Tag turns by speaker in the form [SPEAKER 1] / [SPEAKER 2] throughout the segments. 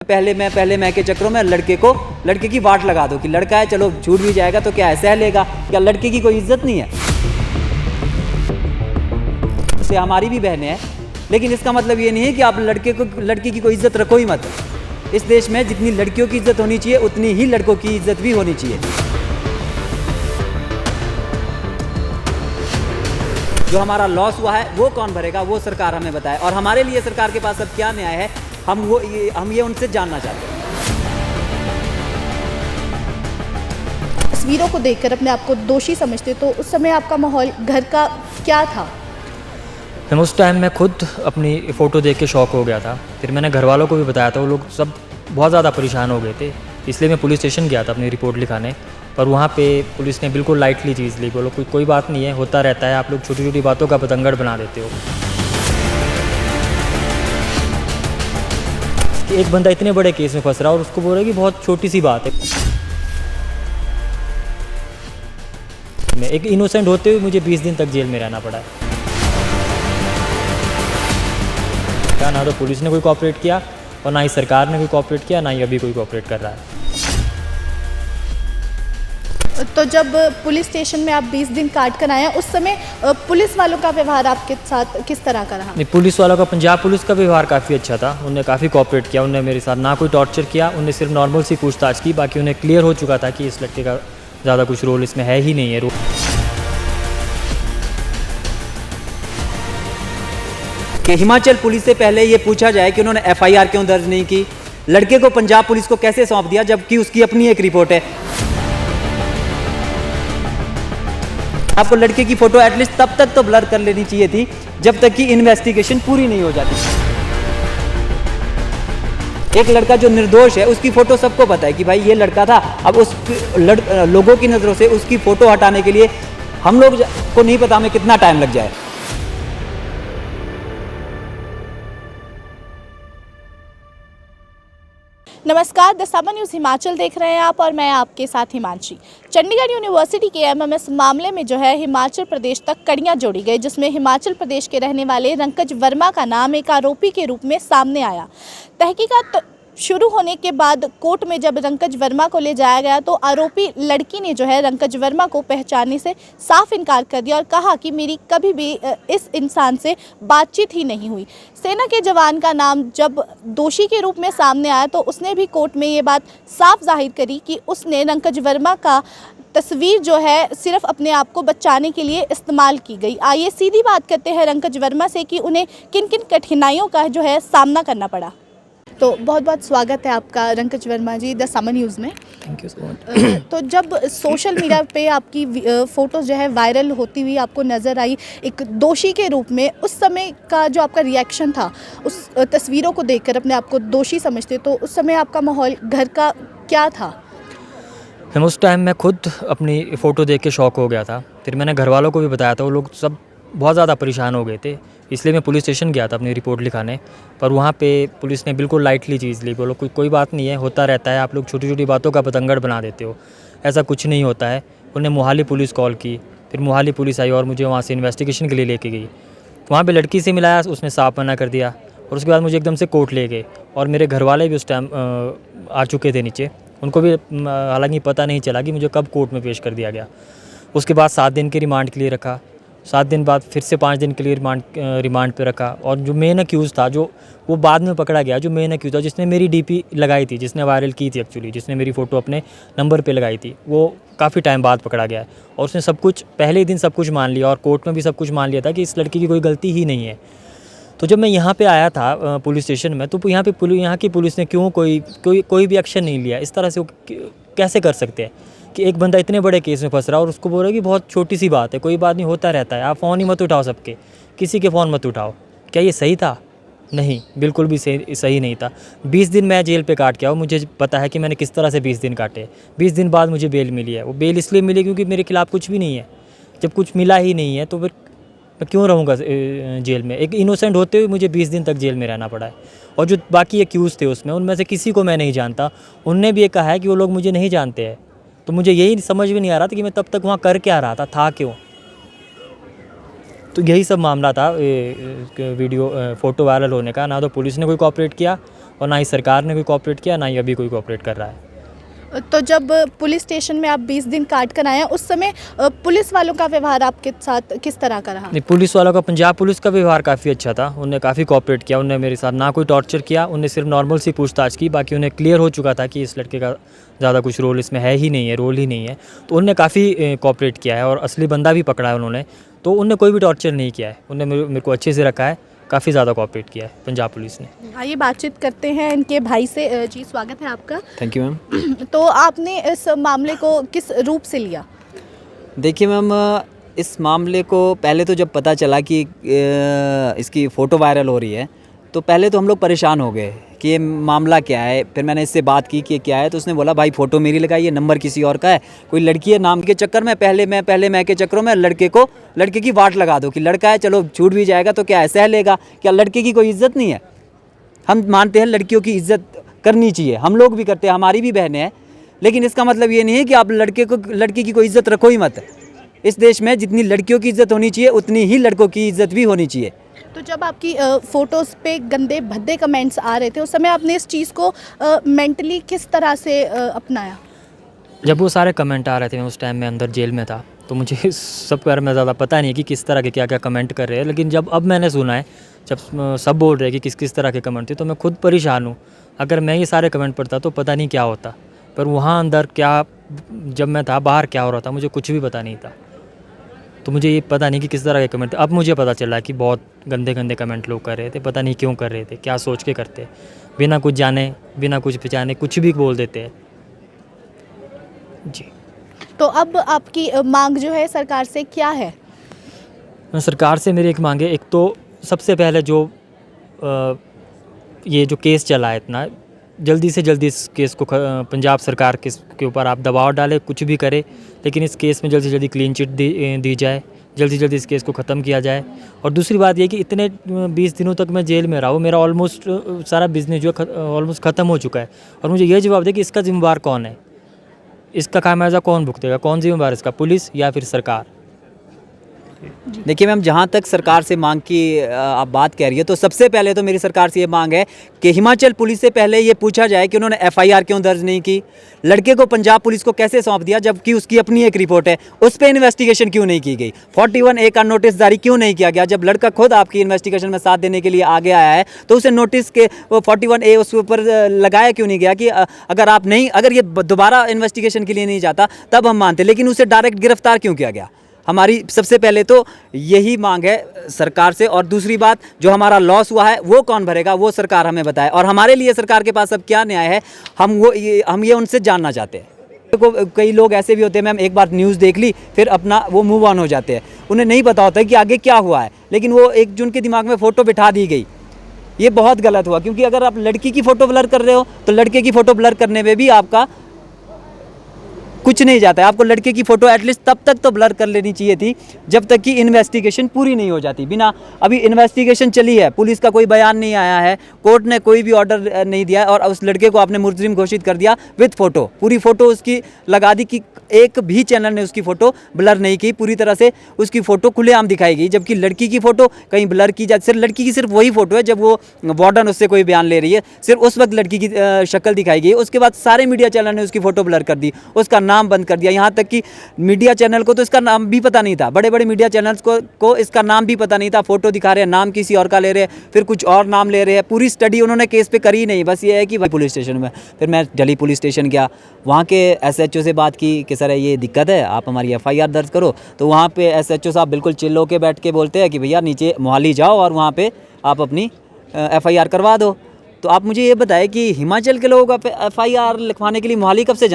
[SPEAKER 1] पहले मैं के चक्करों में लड़के की वाट लगा दो कि लड़का है, चलो छूट भी जाएगा तो क्या है, सह लेगा। क्या लड़के की कोई इज्जत नहीं है? से हमारी भी बहनें हैं, लेकिन इसका मतलब ये नहीं है कि आप लड़की की कोई इज्जत रखो ही मत। इस देश में जितनी लड़कियों की इज्जत होनी चाहिए उतनी ही लड़कों की इज्जत भी होनी चाहिए। जो हमारा लॉस हुआ है वो कौन भरेगा, वो सरकार हमें बताए। और हमारे लिए सरकार के पास अब क्या न्याय है, हम ये उनसे जानना चाहते हैं।
[SPEAKER 2] तस्वीरों को देखकर अपने आप को दोषी समझते, तो उस समय आपका माहौल घर का क्या था?
[SPEAKER 3] मैम उस टाइम मैं खुद अपनी फ़ोटो देख के शॉक हो गया था। फिर मैंने घर वालों को भी बताया था, वो लोग सब बहुत ज़्यादा परेशान हो गए थे। इसलिए मैं पुलिस स्टेशन गया था अपनी रिपोर्ट लिखाने, पर वहाँ पे पुलिस ने बिल्कुल लाइटली चीज़ ली। बोलो कोई बात नहीं है, होता रहता है, आप लोग छोटी छोटी बातों का पतंगड़ बना देते हो। कि एक बंदा इतने बड़े केस में फंस रहा है और उसको बोल रहा है कि बहुत छोटी सी बात है। मैं एक इनोसेंट होते हुए मुझे 20 दिन तक जेल में रहना पड़ा है। क्या ना तो पुलिस ने कोई कोऑपरेट किया और ना ही सरकार ने कोई कोऑपरेट किया, ना ही अभी कोई कोऑपरेट कर रहा है।
[SPEAKER 2] तो जब पुलिस स्टेशन में आप 20 दिन काट कर आए हैं, उस समय पुलिस वालों का व्यवहार आपके साथ किस तरह का रहा?
[SPEAKER 3] नहीं, पुलिस वालों का, पंजाब पुलिस का व्यवहार काफ़ी अच्छा था। उन्होंने काफ़ी कोऑपरेट किया, उन्होंने मेरे साथ ना कोई टॉर्चर किया, उन्हें सिर्फ नॉर्मल सी पूछताछ की। बाकी उन्हें क्लियर हो चुका था कि इस लड़के का ज़्यादा कुछ रोल इसमें है ही नहीं है।
[SPEAKER 1] कि हिमाचल पुलिस से पहले ये पूछा जाए कि उन्होंने एफआईआर क्यों दर्ज नहीं की, लड़के को पंजाब पुलिस को कैसे सौंप दिया जबकि उसकी अपनी एक रिपोर्ट है। आपको लड़के की फोटो एटलीस्ट तब तक तो ब्लर कर लेनी चाहिए थी जब तक कि इन्वेस्टिगेशन पूरी नहीं हो जाती। एक लड़का जो निर्दोष है उसकी फोटो सबको पता है कि भाई ये लड़का था। अब उस लोगों की नज़रों से उसकी फोटो हटाने के लिए हम लोग को नहीं पता हमें कितना टाइम लग जाए।
[SPEAKER 2] नमस्कार, द समन न्यूज़ हिमाचल देख रहे हैं आप और मैं आपके साथ हिमांशी। चंडीगढ़ यूनिवर्सिटी के एमएमएस मामले में जो है हिमाचल प्रदेश तक कड़ियां जोड़ी गई, जिसमें हिमाचल प्रदेश के रहने वाले रंकज वर्मा का नाम एक आरोपी के रूप में सामने आया। तहकीकात शुरू होने के बाद कोर्ट में जब रंकज वर्मा को ले जाया गया तो आरोपी लड़की ने जो है रंकज वर्मा को पहचानने से साफ इनकार कर दिया और कहा कि मेरी कभी भी इस इंसान से बातचीत ही नहीं हुई। सेना के जवान का नाम जब दोषी के रूप में सामने आया तो उसने भी कोर्ट में ये बात साफ जाहिर करी कि उसने रंकज वर्मा का तस्वीर जो है सिर्फ अपने आप को बचाने के लिए इस्तेमाल की गई। आइए सीधी बात करते हैं रंकज वर्मा से कि उन्हें किन किन कठिनाइयों का जो है सामना करना पड़ा। तो बहुत बहुत स्वागत है आपका रंकज वर्मा जी द समन न्यूज़ में।
[SPEAKER 3] Thank you so much.
[SPEAKER 2] तो जब सोशल मीडिया पे आपकी फ़ोटोज़ जो है वायरल होती हुई आपको नज़र आई एक दोषी के रूप में, उस समय का जो आपका रिएक्शन था उस तस्वीरों को देखकर अपने आप को दोषी समझते, तो उस समय आपका माहौल घर का क्या था?
[SPEAKER 3] मैम उस टाइम मैं खुद अपनी फ़ोटो देख के शॉक हो गया था। फिर मैंने घर वालों को भी बताया था, वो लोग सब बहुत ज़्यादा परेशान हो गए थे। इसलिए मैं पुलिस स्टेशन गया था अपनी रिपोर्ट लिखाने, पर वहाँ पे पुलिस ने बिल्कुल लाइटली चीज़ ली। बोलो कोई बात नहीं है, होता रहता है, आप लोग छोटी छोटी बातों का पतंगड़ बना देते हो, ऐसा कुछ नहीं होता है। उन्हें मोहाली पुलिस कॉल की, फिर मोहाली पुलिस आई और मुझे वहाँ से इन्वेस्टिगेशन के लिए लेके गई। वहाँ पे लड़की से मिलाया, उसने साफ मना कर दिया और उसके बाद मुझे एकदम से कोर्ट ले गए। और मेरे घर वाले भी उस टाइम आ चुके थे नीचे, उनको भी हालांकि पता नहीं चला कि मुझे कब कोर्ट में पेश कर दिया गया। उसके बाद 7 दिन के रिमांड के लिए रखा, 7 दिन बाद फिर से 5 दिन के लिए रिमांड पे रखा। और जो मेन अक्यूज़ था, जो वो बाद में पकड़ा गया, जो मेन अक्यूज़ था जिसने मेरी डीपी लगाई थी, जिसने वायरल की थी एक्चुअली, जिसने मेरी फ़ोटो अपने नंबर पे लगाई थी, वो काफ़ी टाइम बाद पकड़ा गया है। और उसने सब कुछ पहले ही दिन सब कुछ मान लिया और कोर्ट में भी सब कुछ मान लिया था कि इस लड़की की कोई गलती ही नहीं है। तो जब मैं यहाँ पे आया था पुलिस स्टेशन में, तो यहाँ की पुलिस ने क्यों कोई भी एक्शन नहीं लिया? इस तरह से वो कैसे कर सकते हैं कि एक बंदा इतने बड़े केस में फंस रहा है और उसको बोल रहा है कि बहुत छोटी सी बात है, कोई बात नहीं, होता रहता है, आप फ़ोन ही मत उठाओ, सबके किसी के फ़ोन मत उठाओ। क्या ये सही था? नहीं, बिल्कुल भी सही नहीं था। 20 दिन मैं जेल पे काट के आया, मुझे पता है कि मैंने किस तरह से 20 दिन काटे। 20 दिन बाद मुझे बेल मिली है। वो बेल इसलिए मिली क्योंकि मेरे खिलाफ़ कुछ भी नहीं है। जब कुछ मिला ही नहीं है तो फिर मैं क्यों रहूँगा जेल में? एक इनोसेंट होते हुए मुझे 20 दिन तक जेल में रहना पड़ा है। और जो बाकी एक्यूज़ थे उसमें, उनमें से किसी को मैं नहीं जानता। उनने भी ये कहा है कि वो लोग मुझे नहीं जानते हैं। तो मुझे यही समझ में नहीं आ रहा था कि मैं तब तक वहाँ कर क्या रहा था क्यों? तो यही सब मामला था वीडियो फ़ोटो वायरल होने का। ना तो पुलिस ने कोई कोऑपरेट किया और ना ही सरकार ने कोई कोऑपरेट किया, ना ही अभी कोई कोऑपरेट कर रहा है।
[SPEAKER 2] तो जब पुलिस स्टेशन में आप 20 दिन काट कर आए हैं, उस समय पुलिस वालों का व्यवहार आपके साथ किस तरह का रहा?
[SPEAKER 3] नहीं, पुलिस वालों का, पंजाब पुलिस का व्यवहार काफ़ी अच्छा था। उन्होंने काफ़ी कोऑपरेट किया। उन्होंने मेरे साथ ना कोई टॉर्चर किया, उन्हें सिर्फ नॉर्मल सी पूछताछ की। बाकी उन्हें क्लियर हो चुका था कि इस लड़के का ज़्यादा कुछ रोल इसमें है ही नहीं है, रोल ही नहीं है। तो उन्होंने काफ़ी कोऑपरेट किया है और असली बंदा भी पकड़ा है उन्होंने। तो उन्होंने कोई भी टॉर्चर नहीं किया है। उन्होंने मेरे को अच्छे से रखा है, काफ़ी ज़्यादा कोऑपरेट किया है पंजाब पुलिस ने।
[SPEAKER 2] आइए बातचीत करते हैं इनके भाई से। जी स्वागत है आपका।
[SPEAKER 1] Thank you ma'am.
[SPEAKER 2] तो आपने इस मामले को किस रूप से लिया?
[SPEAKER 1] देखिए मैम, इस मामले को पहले तो जब पता चला कि इसकी फ़ोटो वायरल हो रही है, तो पहले तो हम लोग परेशान हो गए कि ये मामला क्या है। फिर मैंने इससे बात की कि क्या है, तो उसने बोला भाई फ़ोटो मेरी लगाई है, नंबर किसी और का है, कोई लड़की है, नाम के चक्कर में पहले मैं के चक्करों में लड़के की वाट लगा दो कि लड़का है, चलो छूट भी जाएगा तो क्या है, सह लेगा। क्या लड़के की कोई इज़्ज़त नहीं है? हम मानते हैं लड़कियों की इज़्ज़त करनी चाहिए, हम लोग भी करते हैं, हमारी भी बहनें हैं। लेकिन इसका मतलब ये नहीं है कि आप लड़के की कोई इज़्ज़त रखो ही मत। इस देश में जितनी लड़कियों की इज़्ज़त होनी चाहिए, उतनी ही लड़कों की इज़्ज़त भी होनी चाहिए।
[SPEAKER 2] तो जब आपकी फ़ोटोज़ पे गंदे भद्दे कमेंट्स आ रहे थे, उस समय आपने इस चीज़ को मेंटली किस तरह से अपनाया?
[SPEAKER 3] जब वो सारे कमेंट आ रहे थे, मैं उस टाइम में अंदर जेल में था, तो मुझे इस सब के बारे में ज़्यादा पता नहीं है कि किस तरह के क्या क्या कमेंट कर रहे हैं। लेकिन जब अब मैंने सुना है, जब सब बोल रहे हैं कि किस किस तरह के कमेंट थे, तो मैं खुद परेशान हूँ। अगर मैं ये सारे कमेंट पढ़ता तो पता नहीं क्या होता, पर वहाँ अंदर क्या, जब मैं था बाहर क्या हो रहा था, मुझे कुछ भी पता नहीं था। तो मुझे ये पता नहीं कि किस तरह के कमेंट। अब मुझे पता चला कि बहुत गंदे गंदे कमेंट लोग कर रहे थे, पता नहीं क्यों कर रहे थे, क्या सोच के करते, बिना कुछ जाने, बिना कुछ पहचाने कुछ भी बोल देते हैं जी।
[SPEAKER 2] तो अब आपकी मांग जो है सरकार से क्या है?
[SPEAKER 3] सरकार से मेरी एक मांग है, एक तो सबसे पहले जो ये जो केस चला है, इतना जल्दी से जल्दी इस केस को पंजाब सरकार के ऊपर आप दबाव डालें, कुछ भी करे, लेकिन इस केस में जल्दी से जल्दी क्लीन चिट दी जाए, जल्दी से जल्दी इस केस को ख़त्म किया जाए। और दूसरी बात ये कि इतने 20 दिनों तक मैं जेल में रहा हूँ, मेरा ऑलमोस्ट सारा बिजनेस जो है ऑलमोस्ट ख़त्म हो चुका है, और मुझे ये जवाब दे कि इसका जिम्मेवार कौन है, इसका खामियाजा कौन भुगतेगा, कौन जिम्मेवार इसका, पुलिस या फिर सरकार?
[SPEAKER 1] देखिए मैम, जहाँ तक सरकार से मांग की आप बात कह रही है, तो सबसे पहले तो मेरी सरकार से ये मांग है कि हिमाचल पुलिस से पहले ये पूछा जाए कि उन्होंने एफआईआर क्यों दर्ज नहीं की, लड़के को पंजाब पुलिस को कैसे सौंप दिया जबकि उसकी अपनी एक रिपोर्ट है, उस पर इन्वेस्टिगेशन क्यों नहीं की गई, 41A का नोटिस जारी क्यों नहीं किया गया। जब लड़का खुद आपकी इन्वेस्टिगेशन में साथ देने के लिए आगे आया है, तो उसे नोटिस के वो 41A उसके ऊपर लगाया क्यों नहीं गया कि अगर ये दोबारा इन्वेस्टिगेशन के लिए नहीं जाता तब हम मानते, लेकिन उसे डायरेक्ट गिरफ्तार क्यों किया गया। हमारी सबसे पहले तो यही मांग है सरकार से। और दूसरी बात, जो हमारा लॉस हुआ है वो कौन भरेगा, वो सरकार हमें बताए, और हमारे लिए सरकार के पास अब क्या न्याय है, हम ये उनसे जानना चाहते हैं। कई लोग ऐसे भी होते हैं मैम, एक बार न्यूज़ देख ली फिर अपना वो मूव ऑन हो जाते हैं, उन्हें नहीं पता होता है कि आगे क्या हुआ है, लेकिन वो एक जून के दिमाग में फ़ोटो बिठा दी गई। ये बहुत गलत हुआ, क्योंकि अगर आप लड़की की फ़ोटो ब्लर कर रहे हो तो लड़के की फ़ोटो ब्लर करने में भी आपका कुछ नहीं जाता है। आपको लड़के की फ़ोटो एटलीस्ट तब तक तो ब्लर कर लेनी चाहिए थी जब तक कि इन्वेस्टिगेशन पूरी नहीं हो जाती। बिना अभी इन्वेस्टिगेशन चली है, पुलिस का कोई बयान नहीं आया है, कोर्ट ने कोई भी ऑर्डर नहीं दिया, और उस लड़के को आपने मुलजिम घोषित कर दिया विद फ़ोटो, पूरी फ़ोटो उसकी लगा दी कि एक भी चैनल ने उसकी फ़ोटो ब्लर नहीं की, पूरी तरह से उसकी फ़ोटो खुलेआम दिखाई गई। जबकि लड़की की फ़ोटो कहीं ब्लर की जाती, सिर्फ लड़की की सिर्फ वही फ़ोटो है जब वो वार्डन उससे कोई बयान ले रही है, सिर्फ उस वक्त लड़की की शक्ल दिखाई गई। उसके बाद सारे मीडिया चैनल ने उसकी फ़ोटो ब्लर कर दी, उसका नाम बंद कर दिया। यहाँ तक कि मीडिया चैनल को तो इसका नाम भी पता नहीं था, बड़े बड़े मीडिया चैनल्स को इसका नाम भी पता नहीं था। फ़ोटो दिखा रहे हैं, नाम किसी और का ले रहे हैं, फिर कुछ और नाम ले रहे हैं। पूरी स्टडी उन्होंने केस पे करी नहीं, बस ये है कि भाई पुलिस स्टेशन में। फिर मैं दिल्ली पुलिस स्टेशन गया, वहाँ के SHO से बात की कि सर ये दिक्कत है, आप हमारी FIR दर्ज करो। तो वहाँ पे SHO साहब बिल्कुल चिल होके बैठ के बोलते हैं कि भैया नीचे मोहाली जाओ और वहाँ पे आप अपनी FIR करवा दो। तो आप मुझे ये बताएं कि हिमाचल के लोगों का FIR लिखवाने के लिए मोहाली कब से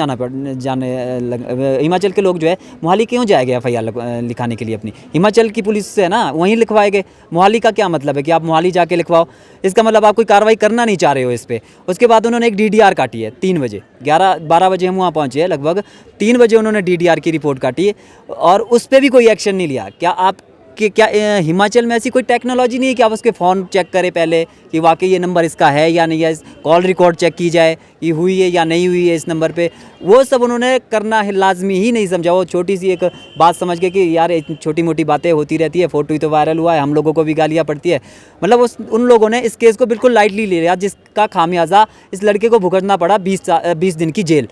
[SPEAKER 1] हिमाचल के लोग जो है मोहाली क्यों जाएंगे FIR लिखाने के लिए अपनी? हिमाचल की पुलिस से ना वहीं लिखवाएंगे। मोहाली का क्या मतलब है कि आप मोहाली जाके लिखवाओ? इसका मतलब आप कोई कार्रवाई करना नहीं चाह रहे हो इस पर। उसके बाद उन्होंने एक DDR काटी है 3 बजे, 11-12 बजे हम वहाँ पहुँचे हैं, लगभग 3 बजे उन्होंने DDR की रिपोर्ट काटी है और उस पर भी कोई एक्शन नहीं लिया। क्या आप कि क्या हिमाचल में ऐसी कोई टेक्नोलॉजी नहीं है कि आप उसके फ़ोन चेक करें पहले कि वाकई ये नंबर इसका है या नहीं है, कॉल रिकॉर्ड चेक की जाए कि हुई है या नहीं हुई है इस नंबर पे। वो सब उन्होंने करना है लाजमी ही नहीं समझा। वो छोटी सी एक बात समझ के कि यार छोटी मोटी बातें होती रहती है, फ़ोटो ही तो वायरल हुआ है, हम लोगों को भी गालियाँ पड़ती है। मतलब उन लोगों ने इस केस को बिल्कुल लाइटली ले लिया, जिसका खामियाजा इस लड़के को भुगतना पड़ा 20 दिन की जेल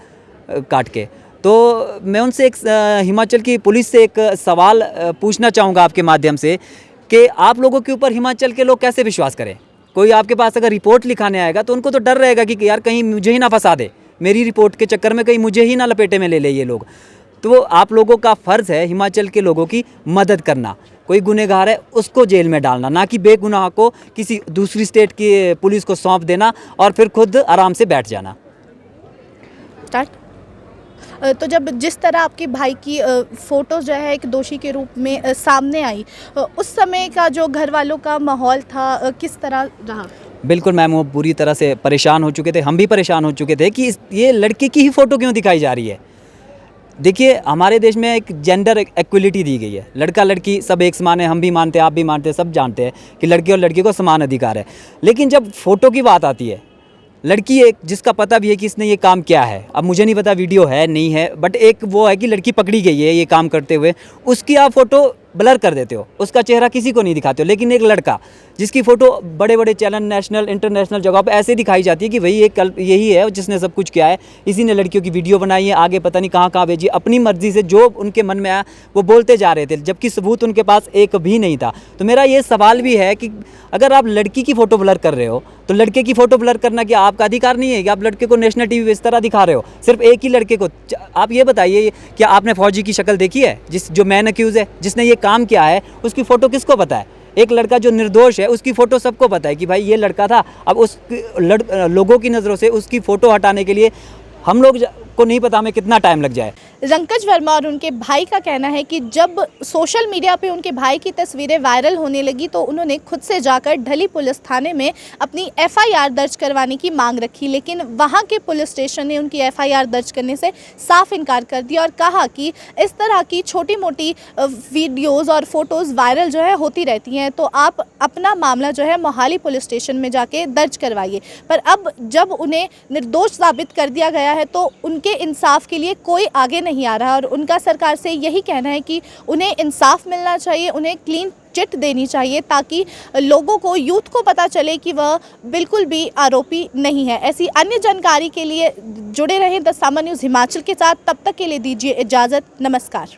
[SPEAKER 1] काट के। तो मैं उनसे एक हिमाचल की पुलिस से एक सवाल पूछना चाहूँगा आपके माध्यम से कि आप लोगों के ऊपर हिमाचल के लोग कैसे विश्वास करें? कोई आपके पास अगर रिपोर्ट लिखाने आएगा तो उनको तो डर रहेगा कि यार कहीं मुझे ही ना फंसा दे, मेरी रिपोर्ट के चक्कर में कहीं मुझे ही ना लपेटे में ले ले ये लोग। तो आप लोगों का फ़र्ज़ है हिमाचल के लोगों की मदद करना। कोई गुनहगार है उसको जेल में डालना, ना कि बेगुनाह को किसी दूसरी स्टेट की पुलिस को सौंप देना और फिर खुद आराम से बैठ जाना।
[SPEAKER 2] तो जब जिस तरह आपके भाई की फ़ोटो जो है एक दोषी के रूप में सामने आई, उस समय का जो घर वालों का माहौल था किस तरह रहा?
[SPEAKER 1] बिल्कुल मैम, वो पूरी तरह से परेशान हो चुके थे, हम भी परेशान हो चुके थे कि ये लड़के की ही फ़ोटो क्यों दिखाई जा रही है। देखिए हमारे देश में एक जेंडर एक्विलिटी दी गई है, लड़का लड़की सब एक समान है, हम भी मानते हैं, आप भी मानते हैं, सब जानते हैं कि लड़के और लड़की को समान अधिकार है। लेकिन जब फ़ोटो की बात आती है, लड़की एक जिसका पता भी है कि इसने ये काम किया है, अब मुझे नहीं पता वीडियो है नहीं है, बट एक वो है कि लड़की पकड़ी गई है ये काम करते हुए, उसकी आप फ़ोटो ब्लर कर देते हो, उसका चेहरा किसी को नहीं दिखाते हो। लेकिन एक लड़का जिसकी फ़ोटो बड़े बड़े चैनल, नेशनल इंटरनेशनल जगह पे ऐसे दिखाई जाती है कि वही एक यही है जिसने सब कुछ किया है, इसी ने लड़कियों की वीडियो बनाई है, आगे पता नहीं कहाँ कहाँ भेजी, अपनी मर्ज़ी से जो उनके मन में आया वो बोलते जा रहे थे, जबकि सबूत उनके पास एक भी नहीं था। तो मेरा ये सवाल भी है कि अगर आप लड़की की फ़ोटो ब्लर कर रहे हो तो लड़के की फ़ोटो ब्लर करना क्या आपका अधिकार नहीं है कि आप लड़के को नेशनल टीवी पे इस तरह दिखा रहे हो, सिर्फ एक ही लड़के को? आप ये बताइए, क्या आपने फौजी की शक्ल देखी है जो मैन अक्यूज़ है, जिसने ये काम किया है, उसकी फ़ोटो किसको पता है? एक लड़का जो निर्दोष है उसकी फ़ोटो सबको पता है कि भाई ये लड़का था। अब उस लोगों की नज़रों से उसकी फ़ोटो हटाने के लिए हम लोग को नहीं पता हमें कितना टाइम लग जाए।
[SPEAKER 2] रंकज वर्मा और उनके भाई का कहना है कि जब सोशल मीडिया पे उनके भाई की तस्वीरें वायरल होने लगी तो उन्होंने खुद से जाकर ढली पुलिस थाने में अपनी एफआईआर दर्ज करवाने की मांग रखी, लेकिन वहां के पुलिस स्टेशन ने उनकी एफआईआर दर्ज करने से साफ इनकार कर दिया और कहा कि इस तरह की छोटी मोटी वीडियोज़ और फोटोज़ वायरल जो है होती रहती हैं, तो आप अपना मामला जो है मोहाली पुलिस स्टेशन में जाके दर्ज करवाइए। पर अब जब उन्हें निर्दोष साबित कर दिया गया है तो उनके इंसाफ के लिए कोई आगे नहीं आ रहा और उनका सरकार से यही कहना है कि उन्हें इंसाफ मिलना चाहिए, उन्हें क्लीन चिट देनी चाहिए ताकि लोगों को, यूथ को पता चले कि वह बिल्कुल भी आरोपी नहीं है। ऐसी अन्य जानकारी के लिए जुड़े रहें द समर न्यूज़ हिमाचल के साथ। तब तक के लिए दीजिए इजाज़त। नमस्कार।